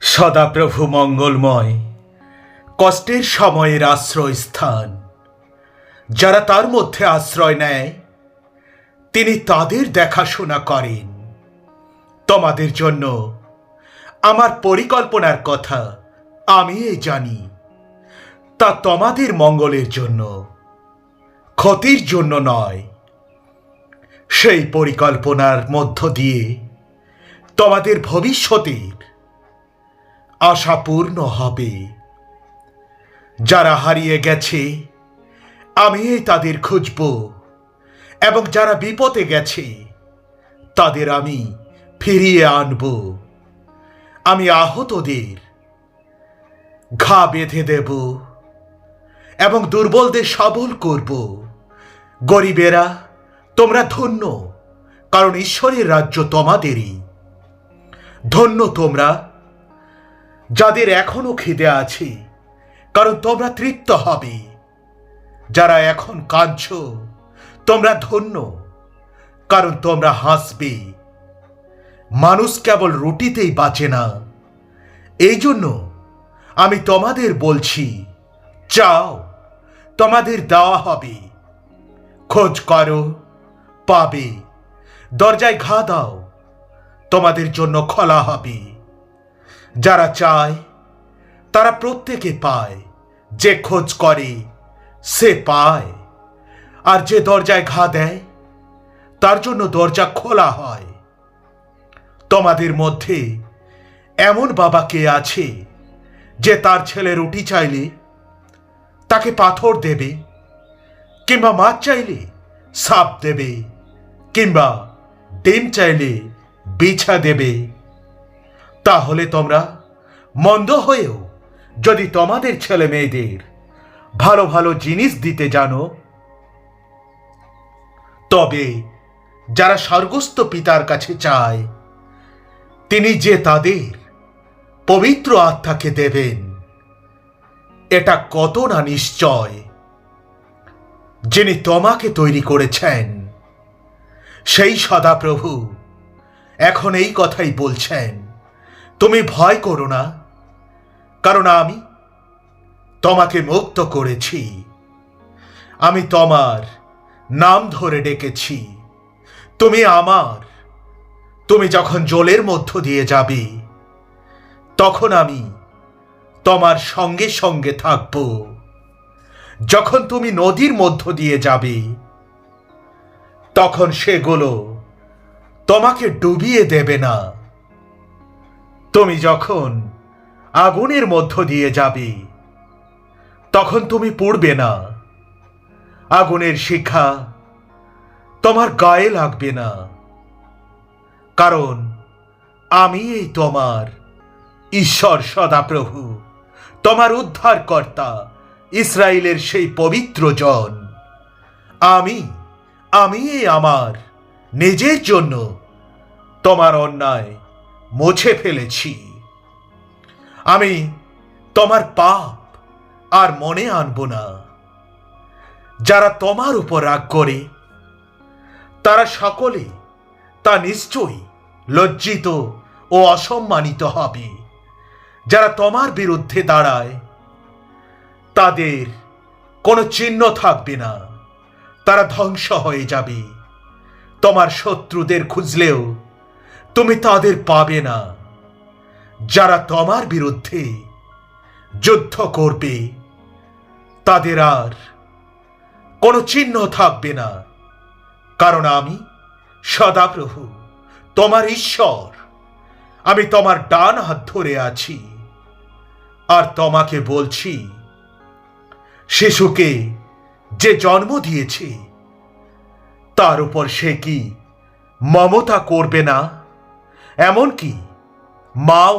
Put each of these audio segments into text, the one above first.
সদাপ্রভু মঙ্গলময়, কষ্টের সময়ের আশ্রয়স্থান। যারা তার মধ্যে আশ্রয় নেয় তিনি তাদের দেখাশোনা করেন। তোমাদের জন্য আমার পরিকল্পনার কথা আমি জানি, তা তোমাদের মঙ্গলের জন্য, ক্ষতির জন্য নয়। সেই পরিকল্পনার মধ্য দিয়ে তোমাদের ভবিষ্যতের আশা পূর্ণ হবে। যারা হারিয়ে গেছে আমি তাদের খুঁজব, এবং যারা বিপদে গেছে তাদের আমি ফিরিয়ে আনব। আমি আহতদের ঘা বেঁধে দেব এবং দুর্বলদের সবল করব। গরিবেরা, তোমরা ধন্য, কারণ ঈশ্বরের রাজ্য তোমাদেরই। ধন্য তোমরা যাদের এখনো খিদে আছে, কারণ তোমরা তৃপ্ত হবে। যারা এখন কাঁদছ, তোমরা ধন্য, কারণ তোমরা হাসবে। মানুষ কেবল রুটিতেই বাঁচে না। এই জন্য আমি তোমাদের বলছি, চাও, তোমাদের দেওয়া হবে। খোঁজ করো, পাবে। দরজায় ঘা দাও, তোমাদের জন্য খোলা হবে। যারা চায় তারা প্রত্যেকে পায়, যে খোঁজ করে সে পায়, আর যে দরজায় ঘা দেয় তার জন্য দরজা খোলা হয়। তোমাদের মধ্যে এমন বাবা কে আছে যে তার ছেলে রুটি চাইলে তাকে পাথর দেবে, কিংবা মাছ চাইলে সাপ দেবে, কিংবা ডিম চাইলে বিছা দেবে? তাহলে তোমরা মন্দ হয়েও যদি তোমাদের ছেলে মেয়েদের ভালো ভালো জিনিস দিতে জানো, তবে যারা স্বর্গস্থ পিতার কাছে চায় তিনি যে তাদের পবিত্র আত্মাকে দেবেন। এটা কত না নিশ্চয়! যিনি তোমাকে তৈরি করেছেন সেই সদাপ্রভু এখন এই কথাই বলছেন, তুমি ভয় করো না, কারণ আমি তোমাকে মুক্ত করেছি। আমি তোমার নাম ধরে ডেকেছি, তুমি আমার। তুমি যখন জলের মধ্য দিয়ে যাবে, তখন আমি তোমার সঙ্গে সঙ্গে থাকব। যখন তুমি নদীর মধ্য দিয়ে যাবে, তখন সেগুলো তোমাকে ডুবিয়ে দেবে না। তুমি যখন আগুনের মধ্য দিয়ে যাবে, তখন তুমি পুড়বে না। আগুনের শিখা তোমার গায়ে লাগবে না, কারণ আমি এই তোমার ঈশ্বর সদাপ্রভু, তোমার উদ্ধারকর্তা, ইসরায়েলের সেই পবিত্র জন। আমি আমার নিজের জন্য তোমার অন্যায় মুছে ফেলেছি। আমি তোমার পাপ আর মনে আনব না। যারা তোমার উপর রাগ করে তারা সকলে তা নিশ্চয়ই লজ্জিত ও অসম্মানিত হবে। যারা তোমার বিরুদ্ধে দাঁড়ায় তাদের কোনো চিহ্ন থাকবে না, তারা ধ্বংস হয়ে যাবে। তোমার শত্রুদের খুঁজলেও তুমি তাদের পাবে না। যারা তোমার বিরুদ্ধে যুদ্ধ করবে তাদের আর কোনো চিহ্ন থাকবে না, কারণ আমি সদাপ্রভু তোমার ঈশ্বর। আমি তোমার ডান হাত ধরে আছি আর তোমাকে বলছি, শিশুকে যে জন্ম দিয়েছে তার উপর সে কি মমতা করবে না? এমনকি মাও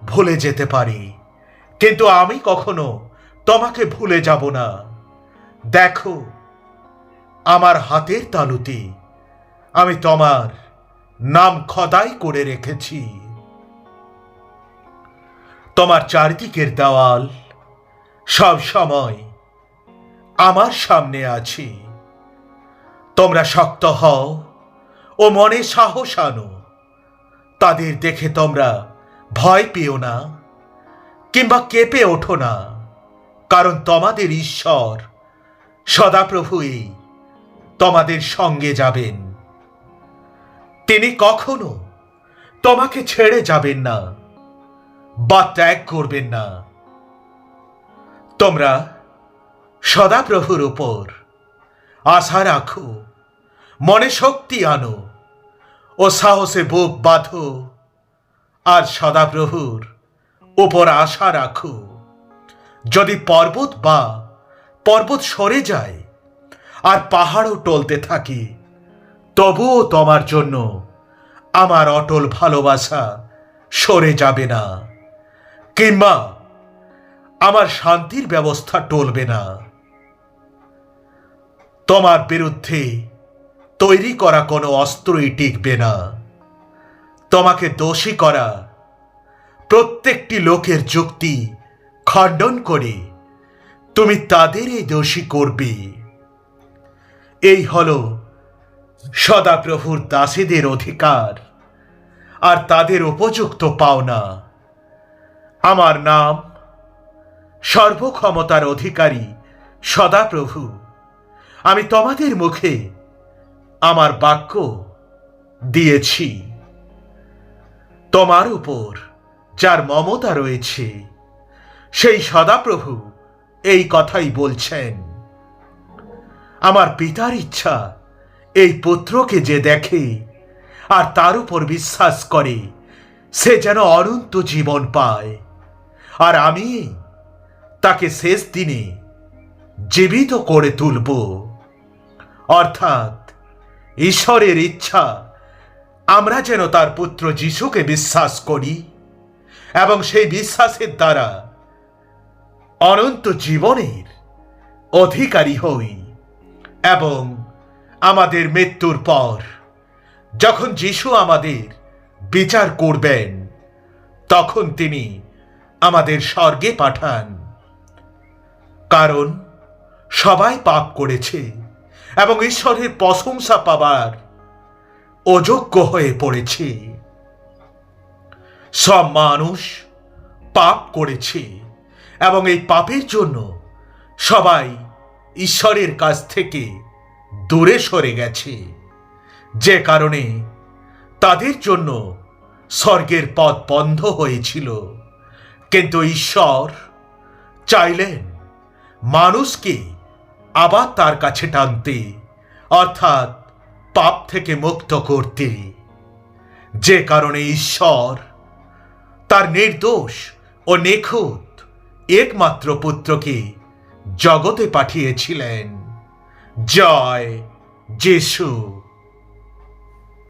ভুলে যেতে পারে, কিন্তু আমি কখনো তোমাকে ভুলে যাব না। দেখো, আমার হাতের তালুতে আমি তোমার নাম খোদাই করে রেখেছি। তোমার চারিদিকের দেওয়াল সব সময় আমার সামনে আছে। তোমরা শক্ত হও ও মনে সাহস আনো। তাদের দেখে তোমরা ভয় পেও না কিংবা কেঁপে ওঠো না, কারণ তোমাদের ঈশ্বর সদাপ্রভুই তোমাদের সঙ্গে যাবেন। তিনি কখনো তোমাকে ছেড়ে যাবেন না বা ত্যাগ করবেন না। তোমরা সদাপ্রভুর উপর আশা রাখো, মনে শক্তি আনো ও সাহসে বুক বাঁধো, আর সদাপ্রভুর উপর আশা রাখো। যদি পর্বত সরে যায় আর পাহাড়ও টলতে থাকে, তবুও তোমার জন্য আমার অটল ভালোবাসা সরে যাবে না, কিংবা আমার শান্তির ব্যবস্থা টলবে না। তোমার বিরুদ্ধে তৈরি করা কোনো অস্ত্রই টিকবে না। তোমাকে দোষী করা প্রত্যেকটি লোকের যুক্তি খণ্ডন করে তুমি তাদেরই দোষী করবে। এই হলো সদাপ্রভুর দাসীদের অধিকার আর তাদের উপযুক্ত পাওনা। আমার নাম সর্বক্ষমতার অধিকারী সদাপ্রভু। আমি তোমাদের মুখে আমার বাক্য দিয়েছি। তোমার উপর যার মমতা রয়েছে সেই সদাপ্রভু এই কথাই বলছেন। আমার পিতার ইচ্ছা এই পুত্রকে যে দেখে আর তার উপর বিশ্বাস করে সে যেন অনন্ত জীবন পায়, আর আমি তাকে শেষ দিনে জীবিত করে তুলব। অর্থাৎ ঈশ্বরের ইচ্ছা আমরা যেন তার পুত্র যিশুকে বিশ্বাস করি এবং সেই বিশ্বাসের দ্বারা অনন্ত জীবনের অধিকারী হই, এবং আমাদের মৃত্যুর পর যখন যিশু আমাদের বিচার করবেন তখন তিনি আমাদের স্বর্গে পাঠান। কারণ সবাই পাপ করেছে এবং ঈশ্বরের প্রশংসা পাবার অযোগ্য হয়ে পড়েছে। সব মানুষ পাপ করেছে এবং এই পাপের জন্য সবাই ঈশ্বরের কাছ থেকে দূরে সরে গেছে, যে কারণে তাদের জন্য স্বর্গের পথ বন্ধ হয়েছিল। কিন্তু ঈশ্বর চাইলেন মানুষকে আবার তার কাছে টানতে, অর্থাৎ পাপ থেকে মুক্ত করতে, যে কারণে ঈশ্বর তার নির্দোষ ও নিখুঁত একমাত্র পুত্রকে জগতে পাঠিয়েছিলেন। জয় যিশু।